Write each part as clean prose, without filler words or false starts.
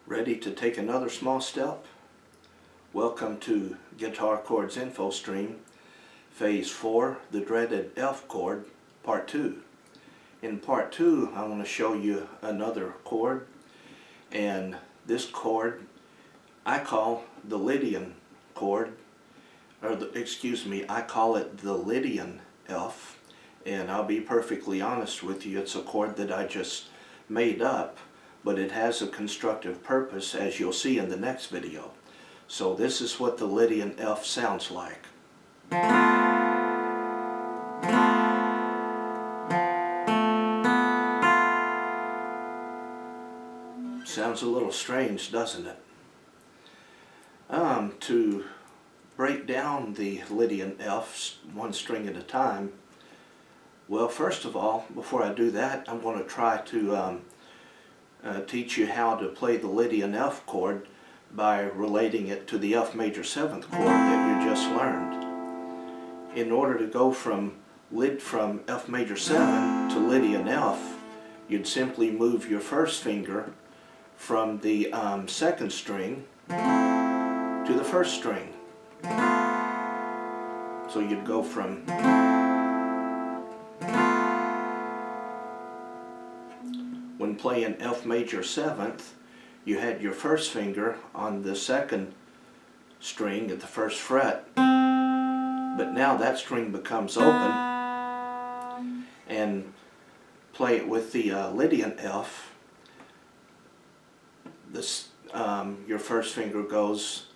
Ready to take another small step? Welcome to Guitar Chords Info Stream, Phase 4, the dreaded F chord, Part 2. In Part 2, I want to show you another chord, and this chord I call the Lydian chord, I call it the Lydian F, and I'll be perfectly honest with you, it's a chord that I just made up, but it has a constructive purpose, as you'll see in the next video. So this is what the Lydian F sounds like. Sounds a little strange, doesn't it? To break down the Lydian F one string at a time, well, first of all, before I do that, I'm going to try to teach you how to play the Lydian F chord by relating it to the F major 7th chord that you just learned. In order to go from F major 7 to Lydian F, you'd simply move your first finger from the 2nd string to the 1st string. So you'd go from when playing F major 7th, you had your first finger on the 2nd string at the 1st fret, but now that string becomes open, and play it with the Lydian F. Your first finger goes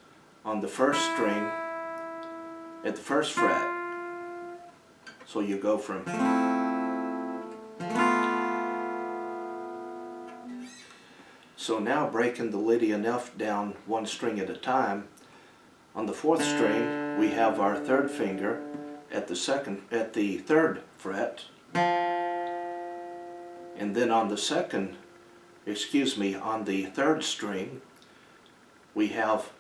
on the 1st string at the 1st fret, so you go from So now, breaking the Lydian F down one string at a time, on the 4th string we have our 3rd finger at the 3rd fret, and then on the 3rd string we have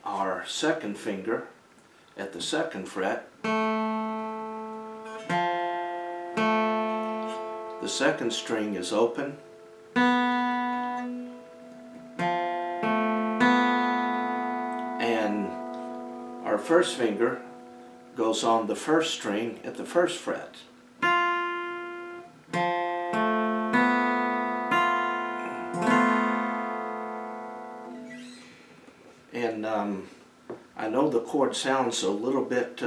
our 2nd finger at the 2nd fret. The 2nd string is open, and our 1st finger goes on the 1st string at the 1st fret. And I know the chord sounds a little bit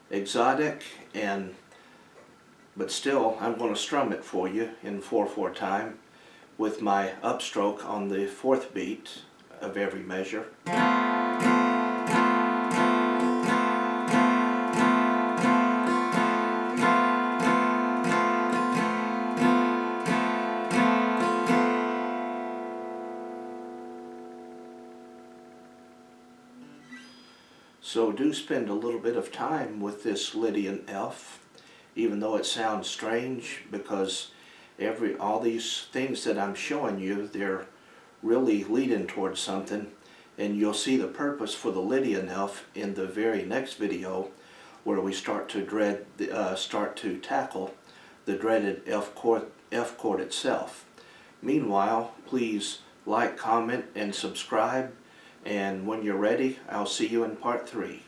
exotic, but still I'm going to strum it for you in 4/4 time with my upstroke on the 4th beat of every measure. So do spend a little bit of time with this Lydian F, even though it sounds strange, because all these things that I'm showing you, they're really leading towards something, and you'll see the purpose for the Lydian F in the very next video, where we start to tackle the dreaded F chord itself. Meanwhile, please like, comment, and subscribe. And when you're ready, I'll see you in Part 3.